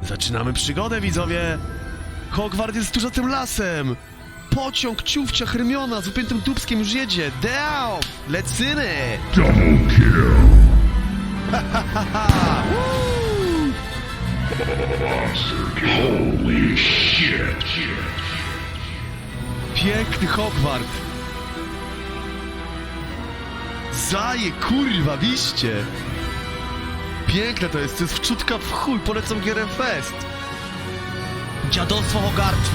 Zaczynamy przygodę, widzowie! Hogwarts jest tuż za tym lasem! Pociąg ciufcia Hermiona z upiętym dupskiem już jedzie! Down! Lecyny! Double kill. Ha ha ha ha! Holy shit. Piękny Hogwart! Zaje, kurwa, wiście! Piękne to jest wczutka w chuj, polecam gierę Fest! Dziadostwo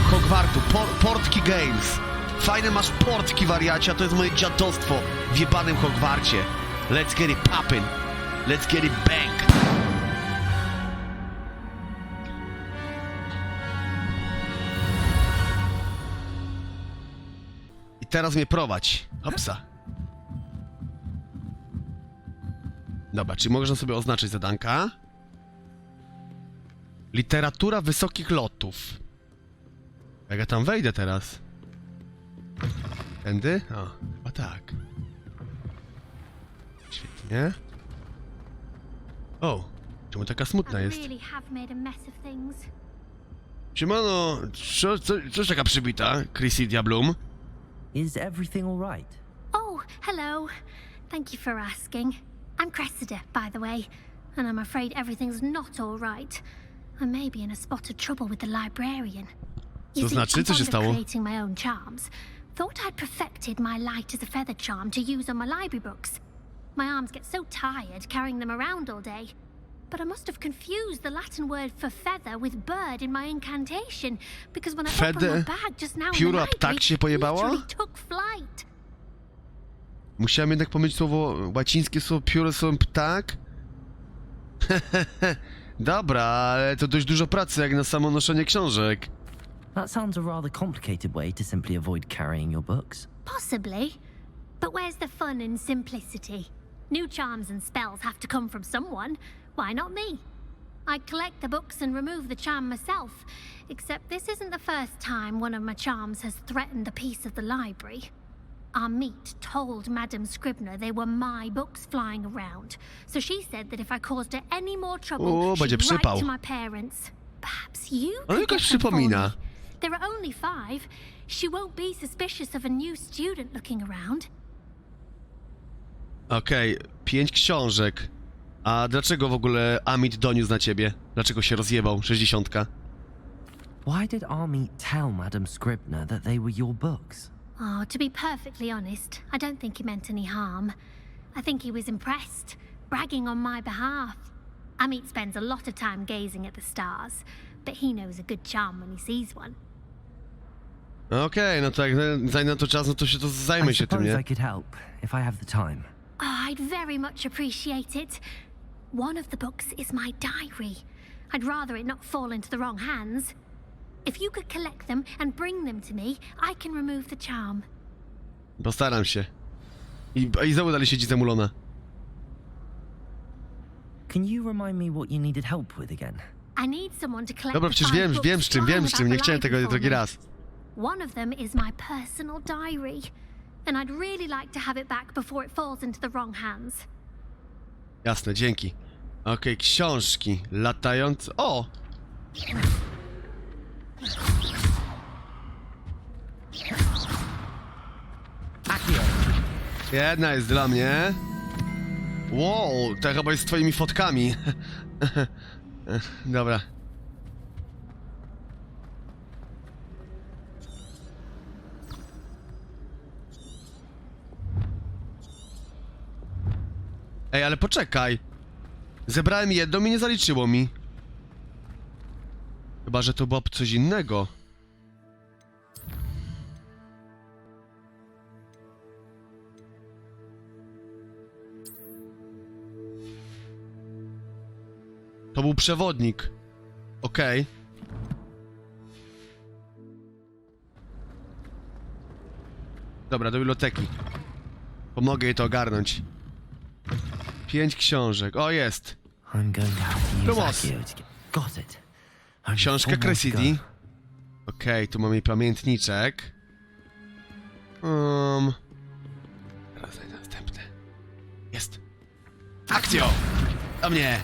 Hogwartu, Portki Games. Fajne masz portki, wariacie, a to jest moje dziadostwo w jebanym Hogwarcie. Let's get it poppin'. Let's get it bang. I teraz mnie prowadź. Hopsa. Dobra, czy można sobie oznaczyć zadanka? Literatura wysokich lotów. Jak ja tam wejdę teraz? Tędy? O, chyba tak. Świetnie. O, czemu taka smutna jest? Siemano, coś taka przybita, Cressidia Bloom? Is everything all right? Oh, hello. Thank you for asking. I'm Cressida, by the way, and I'm afraid everything's not all right. I may be in a spot of trouble with the librarian. To znaczy, co się stało? Creating my own charms. Thought I'd perfected my light as a feather charm to use on my library books. My arms get so tired carrying them around all day. But I must have confused the Latin word for feather with bird in my incantation, because when I opened my bag just now in the Pióro library, ptak się pojebało? literally took flight. Musiałem jednak pomylić słowo łacińskie, słowo pióro, słowo ptak. Dobra, ale to dość dużo pracy jak na samo noszenie książek. That sounds a rather complicated way to simply avoid carrying your books. Possibly. But where's the fun in simplicity? New charms and spells have to come from someone. Why not me? I collect the books and remove the charm myself. Except this isn't the first time one of my charms has threatened the peace of the library. Our meet told Madame Scribner they were my books flying around. So she said that if I caused her any more trouble, she'd write to my parents. Perhaps you could get her for me. There are only 5. She won't be suspicious of a new student looking around. Okej, 5 książek. A dlaczego w ogóle Amit doniósł na ciebie? Dlaczego się rozjebał, 60? Why did Amit tell Madame Scribner that they were your books? Oh, to be perfectly honest, I don't think he meant any harm. I think he was impressed, bragging on my behalf. Amit spends a lot of time gazing at the stars, but he knows a good charm when he sees one. Okej, no to jak zajmę to czas, no to się to zajmę się tym, nie? I could help if I have the time. Oh, I'd very much appreciate it. One of the books is my diary. I'd rather it not fall into the wrong hands. If you could collect them and bring them to me, I can remove the charm. Postaram się. I znowu dalej siedzi zamulona. Can you remind me what you needed help with again? I need someone to collect. Dobra, przecież wiem z czym, nie chciałem tego drugi raz. One of them is my personal diary, and I'd really like to have it back before it falls into the wrong hands. Jasne, dzięki. Okej, książki. Latające... O! Jedna jest dla mnie. Wow, to chyba jest z twoimi fotkami. Dobra. Ej, ale poczekaj. Zebrałem jedną i nie zaliczyło mi. Chyba, że to było coś innego. To był przewodnik. Okej. Dobra, do biblioteki. Pomogę jej to ogarnąć. 5 książek. O, jest. Książka Cressidi. Okej, tu mamy pamiętniczek. Teraz znajdę następne. Jest. Akcjo! Do mnie!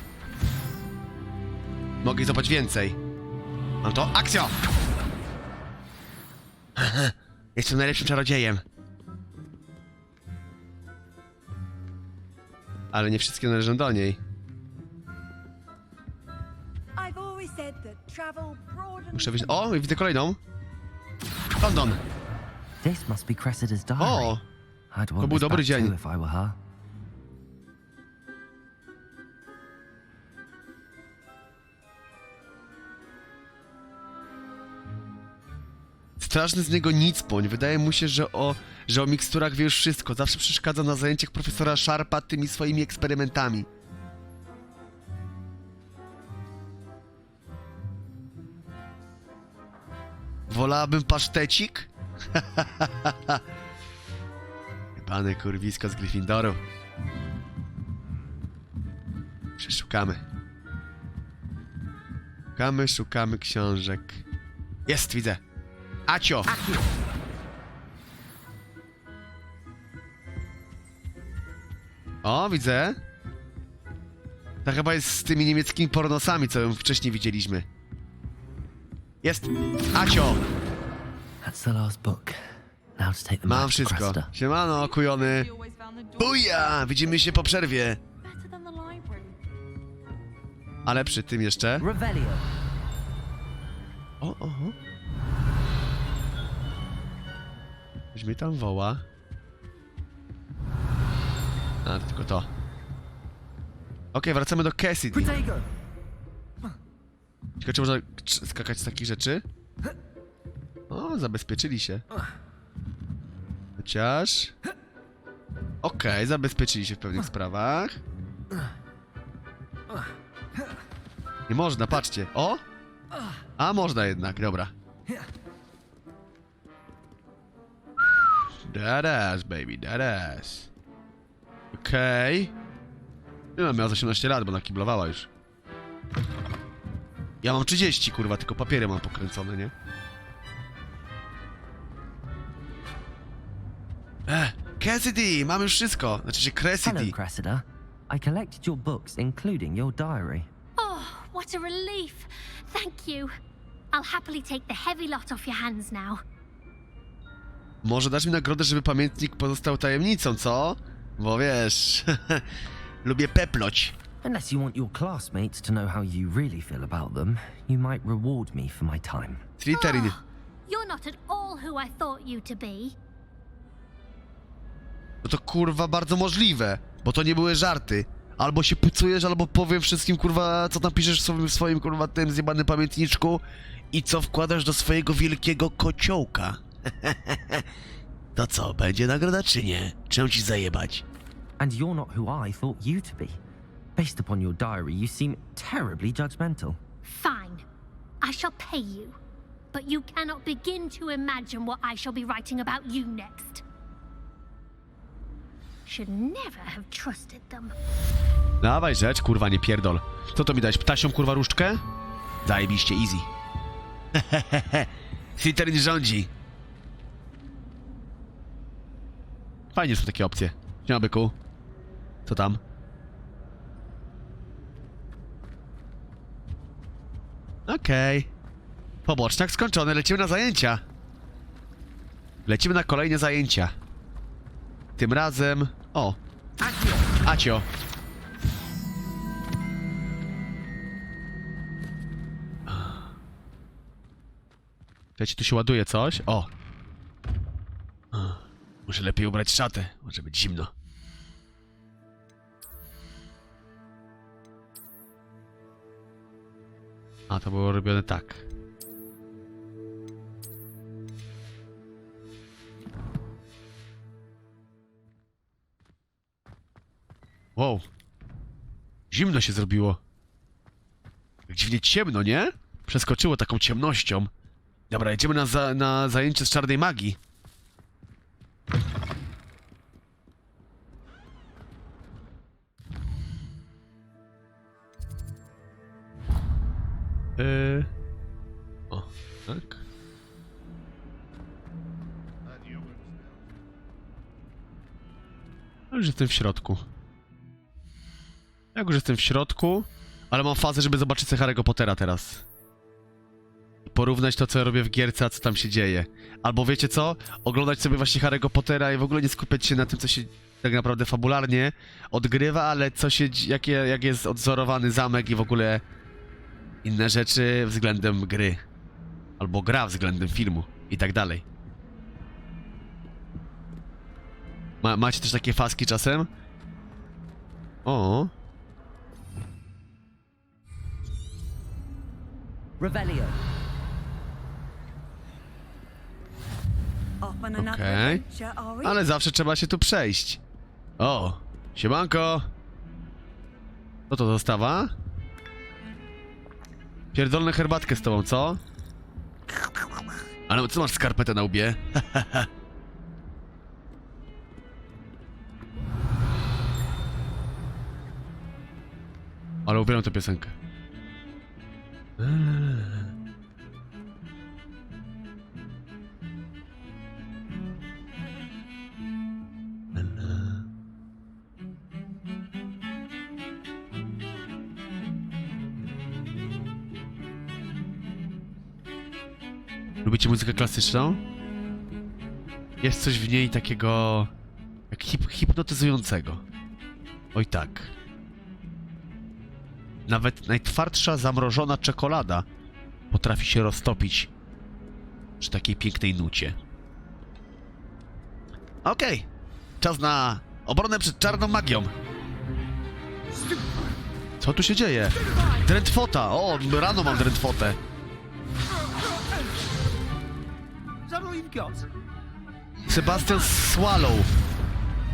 Mogę złapać więcej. Mam to. Akcja! Jestem najlepszym czarodziejem. Ale nie wszystkie należą do niej. Muszę wyjść. O, widzę kolejną. London. This must be Cressida's diary. O! I'd To want był this dobry back dzień. too if I were her. Straszny z niego nicpoń. Wydaje mu się, że o miksturach wie już wszystko. Zawsze przeszkadza na zajęciach profesora Sharpa tymi swoimi eksperymentami. Wolałabym pasztecik? Jebane kurwisko z Gryffindoru. Przeszukamy. Szukamy książek. Jest, widzę. Acio! O, widzę. Ta chyba jest z tymi niemieckimi pornosami, co ją wcześniej widzieliśmy. Jest! Acio! That's the last book. Now to take them Mam back to wszystko. Cressida. Siemano, kujony. Buja! Widzimy się po przerwie. Ale przy tym jeszcze... Revelio. O. Ktoś mnie tam woła. A, to tylko to. Okej, wracamy do Cassidy. Protego. Ciekawe, czy można skakać z takich rzeczy? O, zabezpieczyli się. Chociaż... Okej, zabezpieczyli się w pewnych sprawach. Nie można, patrzcie. O! A, można jednak, dobra. That ass, baby, that ass. Okej. No, miała 18 lat, bo nakiblowała już. Ja mam 30, kurwa, tylko papiery mam pokręcone, nie? Cassidy, mam już wszystko. Znaczy się Hello, Cressidy. Cressida. I collected your books, including your diary. Oh, what a relief. Thank you. I'll happily take the heavy lot off your hands now. Może dasz mi nagrodę, żeby pamiętnik pozostał tajemnicą, co? Bo wiesz... lubię peploć. Unless you want your classmates to know how you really feel about them, you might reward me for my time. Slytherin. You're not at all who I thought you to be. No to kurwa bardzo możliwe, bo to nie były żarty. Albo się pucujesz, albo powiem wszystkim kurwa, co tam piszesz w swoim kurwa tym zjebanym pamiętniczku i co wkładasz do swojego wielkiego kociołka. To co, będzie nagroda czy nie? Czemu ci zajebać? And you're not who I thought you to be. Based upon your diary, you seem terribly judgmental. Fine. I shall pay you. But you cannot begin to imagine what I shall be writing about you next. Should never have trusted them. Dawaj rzecz, kurwa, nie pierdol. Co to mi dać, ptasią kurwa różdżkę? Zajebiście, easy. Slytherin rządzi. Fajnie są takie opcje. Siema, byku. Co tam? Okej. Poboczniak skończony, lecimy na zajęcia. Lecimy na kolejne zajęcia. Tym razem... O! Acio! Wiecie, tu się ładuje coś? O! Muszę lepiej ubrać szatę, może być zimno. A, to było robione tak. Wow. Zimno się zrobiło. Jak dziwnie ciemno, nie? Przeskoczyło taką ciemnością. Dobra, jedziemy na zajęcie z czarnej magii. O, tak. Już jestem w środku. Jak już jestem w środku... Ale mam fazę, żeby zobaczyć sobie Harry'ego Pottera teraz. I porównać to, co ja robię w gierce, a co tam się dzieje. Albo wiecie co? Oglądać sobie właśnie Harry'ego Pottera i w ogóle nie skupiać się na tym, co się tak naprawdę fabularnie odgrywa, ale co się... jak jest odzorowany zamek i w ogóle inne rzeczy względem gry. Albo gra względem filmu i tak dalej. Macie też takie faski czasem? O. Revelio. Okej. Ale zawsze trzeba się tu przejść. O, siemanko. Co to dostawa? Pierdolnę herbatkę z tobą, co? Ale co masz skarpetę na łbie? Ale uwielbiam tę piosenkę. Lubicie muzykę klasyczną? Jest coś w niej takiego... jak hipnotyzującego. Oj tak. Nawet najtwardsza zamrożona czekolada potrafi się roztopić przy takiej pięknej nucie. Okej. Czas na obronę przed czarną magią. Co tu się dzieje? Drętwota! O, rano mam drętwotę. Sebastian Swallow.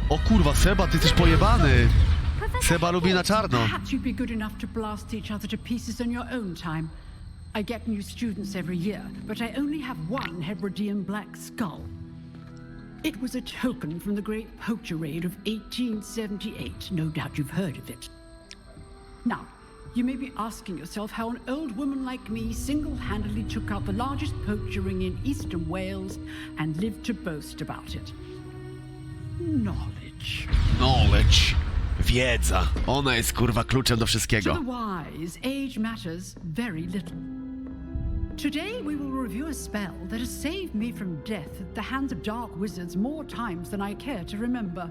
O kurwa, Seba, ty jesteś pojebany. Seba lubi na czarno. Perhaps you'd be good enough to blast each other to pieces on your own time. I get new students every year, but I only have one Hebridean black skull. It was a token from the Great Poacher Raid of 1878. No doubt you've heard of it. Now, you may be asking yourself how an old woman like me single-handedly took out the largest poacher ring in eastern Wales and lived to boast about it. Knowledge. Knowledge. Wiedza. Ona jest kurwa kluczem do To wszystkiego. the wise, age matters very little. Today we will review a spell that has saved me from death at the hands of dark wizards more times than I care to remember.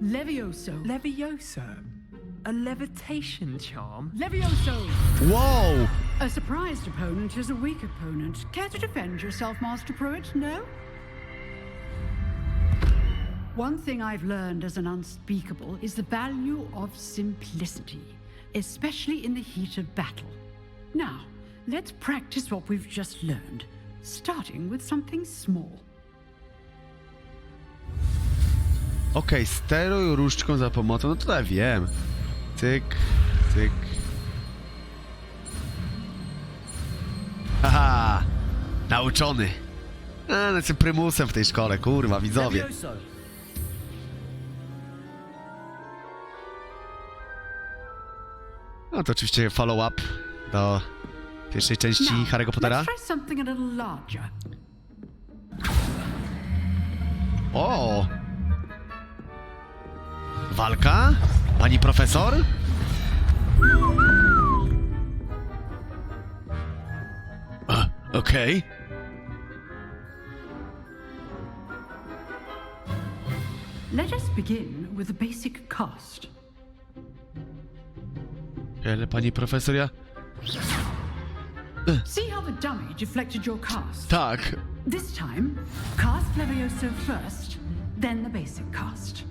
Levioso. Levioso? A levitation charm? Levioso! Wow! A surprised opponent is a weak opponent. Care to defend yourself, Master Pruitt? No? One thing I've learned as an unspeakable is the value of simplicity, especially in the heat of battle. Now, let's practice what we've just learned, starting with something small. Okej, steruj różdżką za pomocą, no to ja wiem. Cyk, cyk. Haha! Nauczony. Jestem prymusem w tej szkole, kurwa, widzowie. Levioso. No to oczywiście follow-up do pierwszej części Now, Harry'ego Pottera. let's try something a little larger. O! Walka? Pani profesor? Okej. Let us begin with the basic cast. Ale pani profesor, ja... See how the dummy deflected your cast? Tak. This time, cast Levioso first, then the basic cast.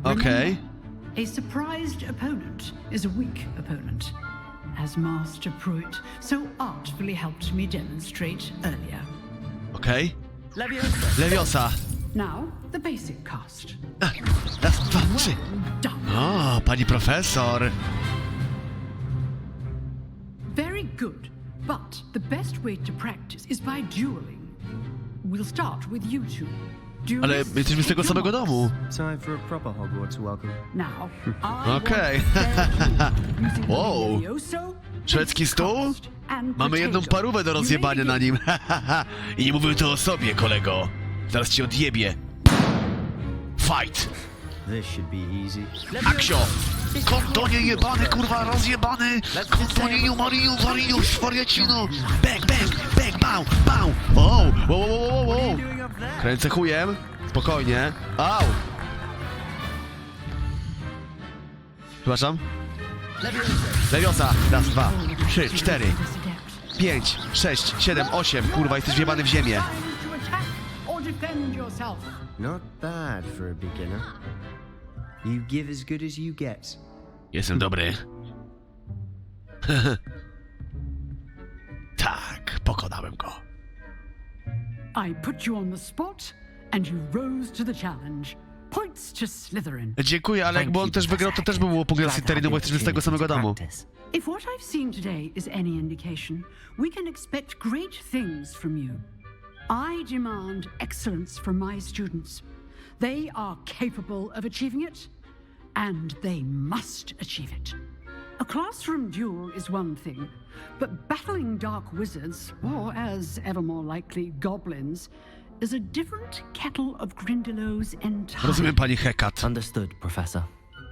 Okej. Remember, a surprised opponent is a weak opponent, as Master Pruitt so artfully helped me demonstrate earlier. Okej. Levioso. Leviosa. Now, the basic cast. Raz, dwa, trzy. Well done. O, pani profesor. Very good. But the best way to practice is by dueling. We'll start with you two. Ale jesteśmy z tego samego domu. Time for a proper Hogwarts welcome. Now, Okej. Wow. Szwedzki stół? Mamy jedną parówę do rozjebania na nim. I nie mówię to o sobie, kolego. Zaraz ci odjebie. Fight! This should be easy. Aksio! Kondonie jebany, kurwa, rozjebany! Kontoniniu, Mariniu, Wariniu, wariacinu! Bang, bang, bang, bał, bał! O, wow. Kręcę chujem. Spokojnie. Au! Przepraszam? Leviosa. Raz, 2, 3, 4, 5, 6, 7, 8. Kurwa, jesteś wjebany w ziemię. To attack or defend yourself. Not bad for a beginner. You give as good as you get. Jestem dobry. Tak, pokonałem go. I put you on the spot, and you rose to the challenge. Points to Slytherin. Dziękuję, ale jakby on też wygrał, to też by było punkt dla Slytherinu, bo jesteśmy z tego samego domu. If what I've seen today is any indication, we can expect great things from you. I demand excellence from my students. They are capable of achieving it, and they must achieve it. A classroom duel is one thing, but battling dark wizards, or as ever more likely, goblins, is a different kettle of Grindylows entirely. Rozumiem, pani Hecat. Understood, Professor.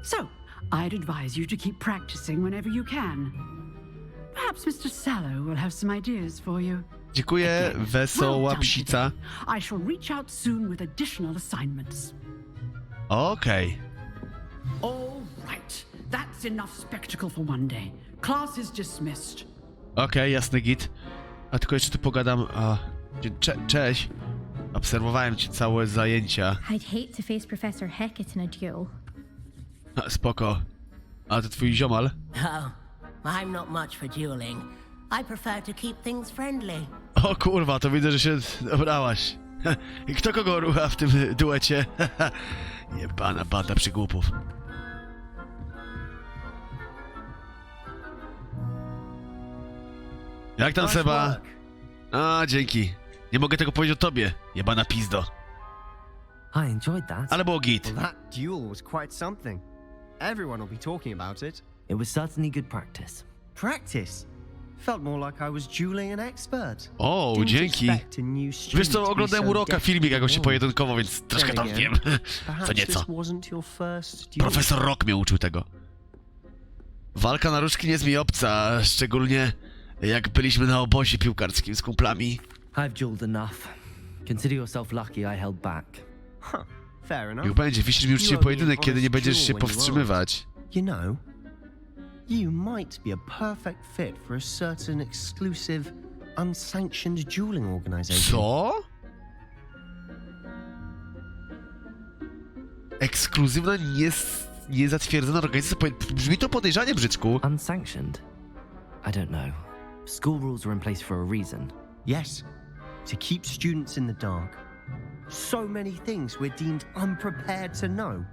So, I'd advise you to keep practicing whenever you can. Perhaps Mr. Sallow will have some ideas for you. Dziękuję, wesoła psica. I shall reach out soon with additional assignments. Okej. All right, that's enough spectacle for one day. Class is dismissed. Okej, jasny git. A tylko jeszcze tu pogadam. Cześć. Obserwowałem ci całe zajęcia. I'd hate to face Professor Hecat in a duel. Spoko. A to twój ziomal? Oh, I'm not much for dueling. I prefer to keep things friendly. O kurwa, to widzę, że się dobrałaś. I kto kogo rucha w tym duecie? Jebana banda przygłupów. Jak tam, Seba? A, dzięki. Nie mogę tego powiedzieć o tobie, jebana pizdo. I enjoyed that. Ale było git. Well, that duel was quite something. Everyone will be talking about it. It was certainly good practice. Practice? Felt more like I was dueling an expert. O, Didn't dzięki. expect a new student Wiesz co, to be oglądałem so u Roka deft filmik, jak on się with pojedynkował, więc troszkę tam Then wiem. again, Co perhaps nieco. this wasn't your first duel. Profesor Rock mnie uczył tego. Walka na różdżki nie jest mi obca, szczególnie jak byliśmy na obozie piłkarskim z kumplami. I've dueled enough. Consider yourself lucky I held back. Huh, fair enough. Niech będzie, wisisz mi uczciwy pojedynek, kiedy nie będziesz się powstrzymywać. You know, you might be a perfect fit for a certain exclusive, unsanctioned dueling organization. Co? Ekskluzywna, niezatwierdzona organizacja? Brzmi to podejrzanie, brzydku. Unsanctioned? I don't know. School rules are in place for a reason. Yes, to keep students in the dark. So many things we're deemed unprepared to know.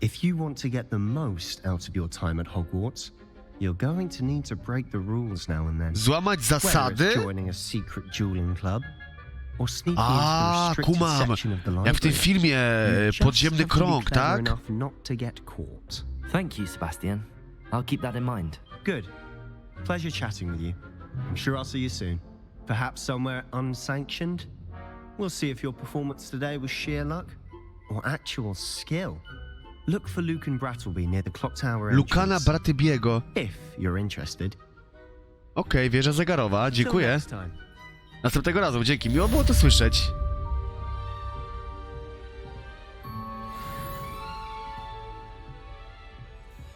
If you want to get the most out of your time at Hogwarts, you're going to need to break the rules now and then. Złamać Whether zasady? it's joining a secret dueling club, or sneaking into A, the restricted kumam. section of the library. Jak w tym filmie You just Podziemny have to be Krąg, clever tak? enough not to get caught. Thank you, Sebastian. I'll keep that in mind. Good. Pleasure chatting with you. I'm sure I'll see you soon. Perhaps somewhere unsanctioned? We'll see if your performance today was sheer luck or actual skill. Look for Lucan Brattleby near the clock tower Lukana entrance, Bratybiego. if you're interested. Okej, wieża zegarowa, Till dziękuję. next time. Następnego razu, dzięki, miło było to słyszeć.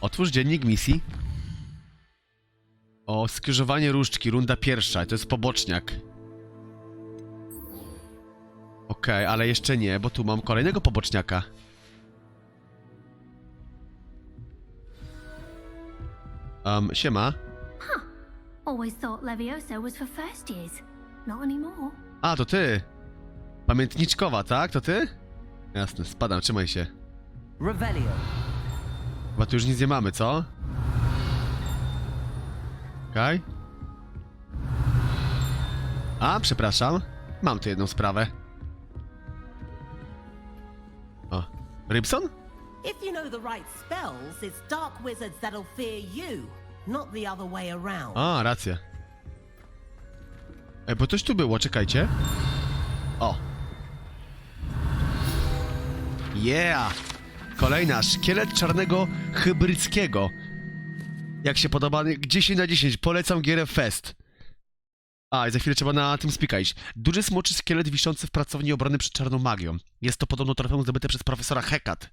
Otwórz dziennik misji. O, skrzyżowanie różdżki, runda pierwsza, to jest poboczniak. Okej, ale jeszcze nie, bo tu mam kolejnego poboczniaka. Siema. Always thought Levioso was for first years. Not anymore. A, to ty. Pamiętniczkowa, tak? To ty? Jasne, spadam, trzymaj się. Revelio. Chyba tu już nic nie mamy, co? Okej. A, przepraszam. Mam tu jedną sprawę. O, Rybson? If you know the right spells, it's dark wizards that'll fear you, not the other way around. A, racja. Ej, bo coś tu było, czekajcie. O. Yeah! Kolejna, szkielet czarnego hybryckiego. Jak się podoba? 10 na 10, polecam gierę Fest. A, i za chwilę trzeba na tym spikać. Duży smoczy szkielet wiszący w pracowni obrony przed czarną magią. Jest to podobno trofeum zdobyte przez profesora Hecat.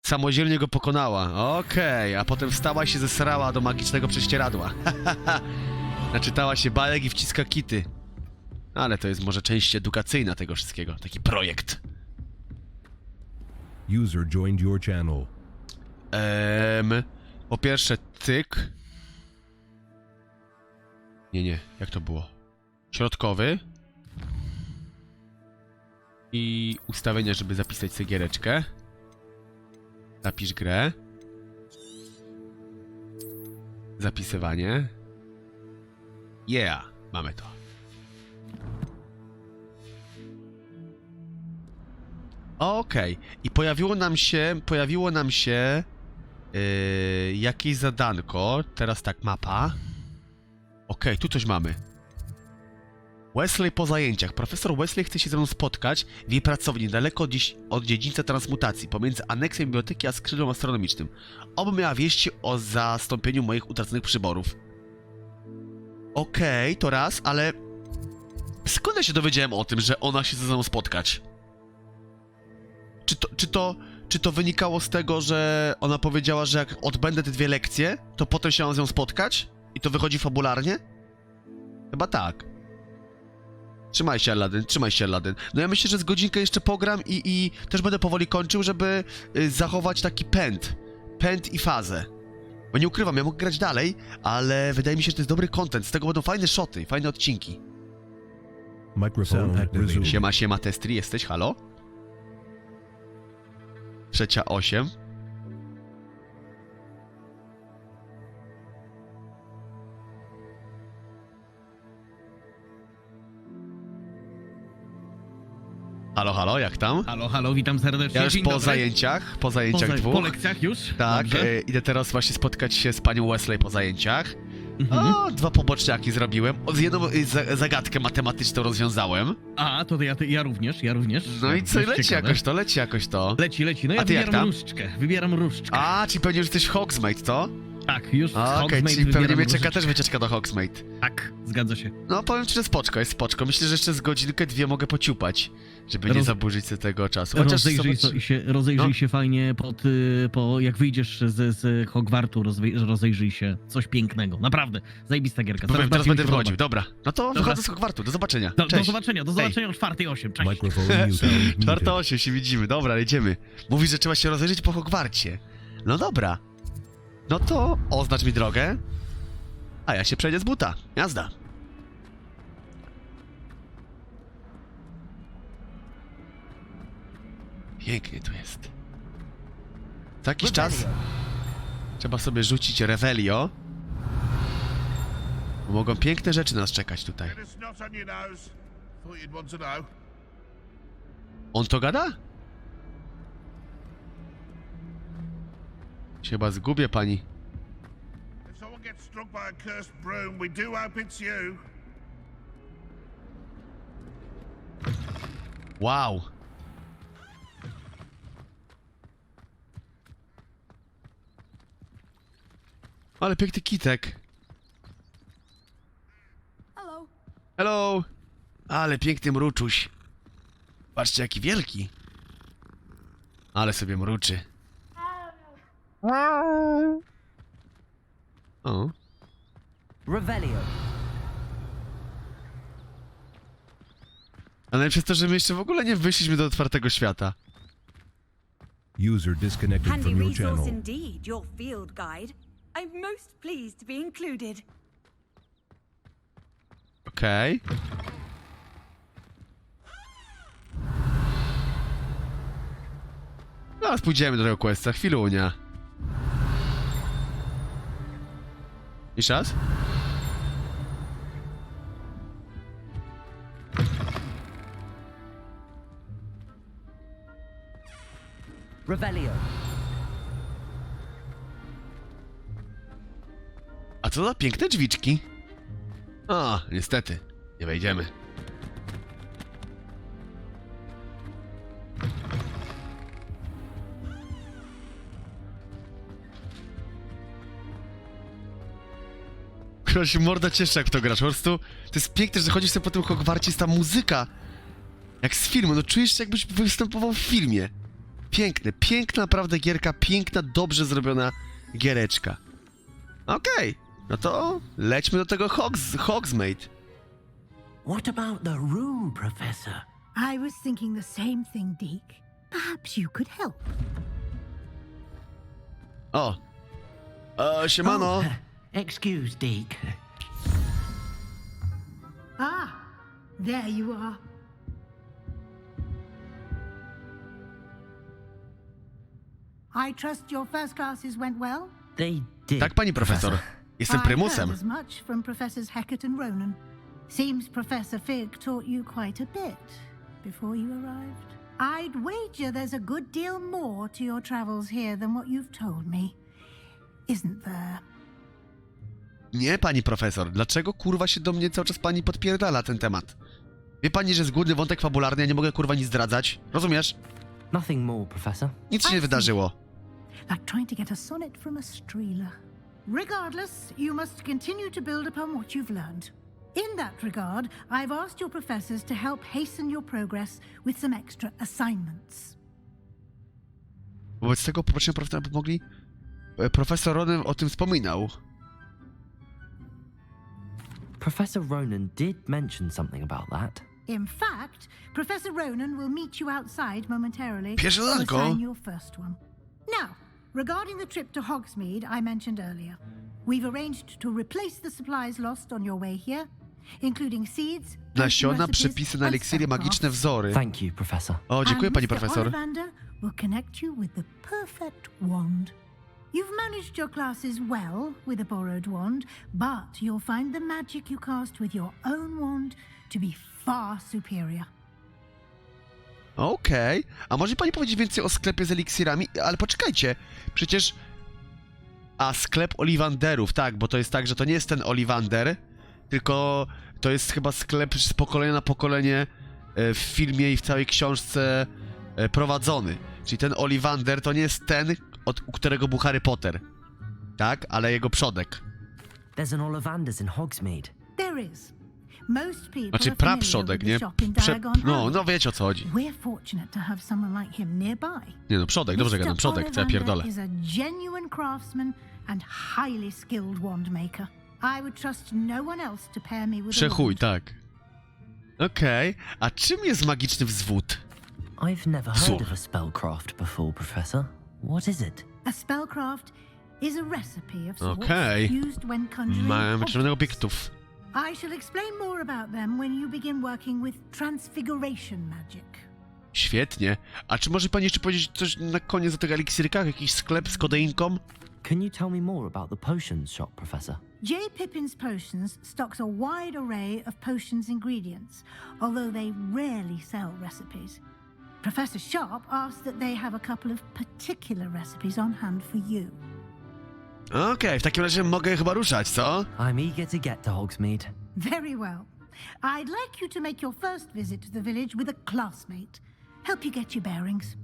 Samodzielnie go pokonała. Okej, a potem wstała i się zesrała do magicznego prześcieradła. Naczytała się bajek i wciska kity. Ale to jest może część edukacyjna tego wszystkiego. Taki projekt. User joined your channel. Po pierwsze tyk. Nie, jak to było? Środkowy. I ustawienia, żeby zapisać sobie giereczkę. Zapisz grę. Zapisywanie. Yeah, mamy to. Okej. I pojawiło nam się jakieś zadanko. Teraz tak, mapa. Okej, tu coś mamy. Wesley po zajęciach. Profesor Wesley chce się ze mną spotkać w jej pracowni, daleko od dziedzińca transmutacji, pomiędzy aneksem biblioteki a skrzydłem astronomicznym. Oby miała wieści o zastąpieniu moich utraconych przyborów. Okej, to raz, ale... Skąd ja się dowiedziałem o tym, że ona się ze mną spotkać? Czy to wynikało z tego, że ona powiedziała, że jak odbędę te 2 lekcje, to potem się mam z nią spotkać? I to wychodzi fabularnie? Chyba tak. Trzymaj się, Aladdin, trzymaj się, Aladdin. No ja myślę, że z godzinkę jeszcze pogram i też będę powoli kończył, żeby zachować taki pęd i fazę. Bo nie ukrywam, ja mogę grać dalej, ale wydaje mi się, że to jest dobry content. Z tego będą fajne shoty, fajne odcinki. Microphone activated. Siema, Testri, jesteś? Halo? 3:08. Halo, jak tam? Halo, witam serdecznie. Ja już Dzień po dobry. zajęciach dwóch. Po lekcjach już? Tak, Dobrze. idę teraz właśnie spotkać się z panią Wesley po zajęciach. O, 2 poboczniaki zrobiłem. Z jedną zagadkę matematyczną rozwiązałem. A, to ja również. No i co, leci ciekawe. jakoś to. Leci. No ja A ty jak tam? Wybieram różdżkę. A, czyli pewnie już jesteś w Hogsmeade, co? Tak, już z Okej, Hogsmeade czyli pewnie wybieram mnie czeka różdżkę. też wycieczka do Hogsmeade. Tak, zgadza się. No, powiem ci, że spoko, jest spoczko. Myślę, że jeszcze z godzinkę, 2 mogę pociupać, żeby nie zaburzyć sobie tego czasu. Chociaż Rozejrzyj się fajnie jak wyjdziesz z Hogwartu, rozejrzyj się. Coś pięknego. Naprawdę, zajebista gierka. Powiem, teraz bardziej będę mi się wychodził, podoba. dobra. No to wychodzę z Hogwartu, do zobaczenia. Do Cześć. zobaczenia o 4:08. Cześć. Microphone muted. 4:08 się widzimy, dobra, jedziemy. Mówi, że trzeba się rozejrzeć po Hogwarcie. No dobra. No to oznacz mi drogę, a ja się przejdę z buta. Jazda. Pięknie tu jest. Za jakiś czas trzeba sobie rzucić Revelio. Bo mogą piękne rzeczy nas czekać tutaj. On to gada? Się chyba zgubię, pani. Wow. Ale piękny kitek. Hello. Ale piękny mruczuś. Patrzcie, jaki wielki. Ale sobie mruczy. O. Revelio. Ale przez to, że my jeszcze w ogóle nie wyszliśmy do otwartego świata. User disconnected Handy from your resource channel. indeed, your field guide. I'm most pleased to be included. Okej. Zaraz pójdziemy do tego questa, chwilunia. Jeszcze raz? Revelio. A co za piękne drzwiczki? A, niestety, nie wejdziemy. Kurwa się morda cieszy, jak to grasz. Po prostu to jest piękne, że chodzisz sobie po tym Hogwarcie, jest ta muzyka. Jak z filmu, no czujesz się, jakbyś występował w filmie. Piękne, piękna naprawdę gierka, piękna, dobrze zrobiona giereczka. Okej, no to lećmy do tego Hogsmeade. What about the room, Professor? I was thinking the same thing, Deke. Perhaps you could help. O! Siemano! Oh, excuse, Deke. Ah, there you are. I trust your first classes went well? They did. Tak, pani profesor. Jestem I heard prymusem. as much from Professors Hecat and Ronan. Seems Professor Fig taught you quite a bit before you arrived. I'd wager there's a good deal more to your travels here than what you've told me. Isn't there? Nie, pani profesor. Dlaczego kurwa się do mnie cały czas pani podpierdala ten temat? Wie pani, że jest główny wątek fabularny, ja nie mogę kurwa nic zdradzać? Rozumiesz? Nothing more, Professor. Nic się nie wydarzyło. Like trying to get a sonnet from a streeler. Regardless, you must continue to build upon what you've learned. In that regard, I've asked your professors to help hasten your progress with some extra assignments. Wobec tego poprosiłem profesora, aby pomogli. Profesor Ronan o tym wspominał. Professor Ronan did mention something about that. In fact, Professor Ronan will meet you outside momentarily to Pierwsze zadanko. assign your first one. Now, regarding the trip to Hogsmeade I mentioned earlier, we've arranged to replace the supplies lost on your way here, including seeds, Nasiona, recipes, przepisy na and eliksiry, magiczne spellcrafts. wzory. Thank you, Professor. O, dziękuję And pani Mr. profesor. Ollivander will connect you with the perfect wand. You've managed your classes well with a borrowed wand, but you'll find the magic you cast with your own wand to be far superior. Okej. A może pani powiedzieć więcej o sklepie z eliksirami? Ale poczekajcie, przecież... A, sklep Ollivanderów, tak, bo to jest tak, że to nie jest ten Ollivander, tylko to jest chyba sklep z pokolenia na pokolenie w filmie i w całej książce prowadzony. Czyli ten Ollivander to nie jest ten, u którego był Harry Potter, tak? Ale jego przodek. There's an Ollivanders in Hogsmeade. There is. Most people Znaczy are familiar praprzodek, with the nie? shop in Diagon Alley. No wiecie o co chodzi. We're fortunate to have someone like him nearby. Nie no, przodek, dobrze gadam, przodek, co ja pierdolę. Mr. Ollivander is a genuine craftsman and highly skilled wand maker. I would trust no one else to pair me with a Przechuj, wand. tak. Okej, a czym jest magiczny wzwód? I've never heard of a spellcraft before, Professor. What is it? A spellcraft is a recipe of sorts Okej. used when conjuring Mamy wyczerpanych objects. obiektów. I shall explain more about them when you begin working with transfiguration magic. Świetnie. A czy może pani jeszcze powiedzieć coś na koniec o tych eliksirkach? Jakiś sklep z kodeinką? Can you tell me more about the potions shop, Professor? J. Pippin's Potions stocks a wide array of potions ingredients, although they rarely sell recipes. Professor Sharp asked that they have a couple of particular recipes on hand for you. Okej, w takim razie mogę chyba ruszać, co? I'm eager to get to Hogsmeade. Very well. I'd like you to make your first visit to the village with a classmate. Help you get your bearings.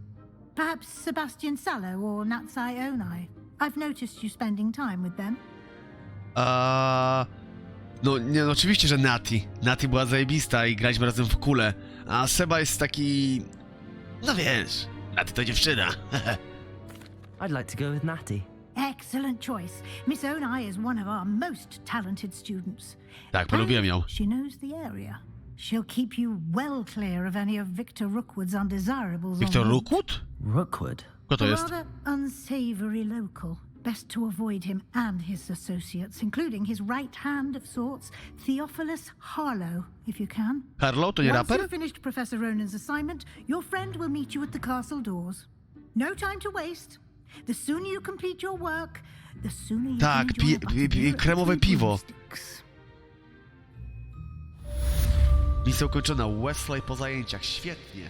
Perhaps Sebastian Sallow or Natsai Onai. I've noticed you spending time with them. No nie, no oczywiście, że Nati. Nati była zajebista i graliśmy razem w kulę. A Seba jest taki... No wiesz, Nati to dziewczyna. I'd like to go with Natty. Excellent choice. Miss Onai is one of our most talented students. Tak, polubiłem ją. She knows the area. She'll keep you well clear of any of Victor Rookwood's undesirables. Victor Rookwood? Rookwood? Kto to A jest? rather unsavory local. Best to avoid him and his associates, including his right hand of sorts, Theophilus Harlow, if you can. Harlow to nie Once raper? you've finished Professor Ronan's assignment, your friend will meet you at the castle doors. No time to waste. The sooner you complete your work, the sooner you Tak, can enjoy a butterbeer kremowe and piwo. broomsticks. Misja ukończona. Wesley po zajęciach. Świetnie.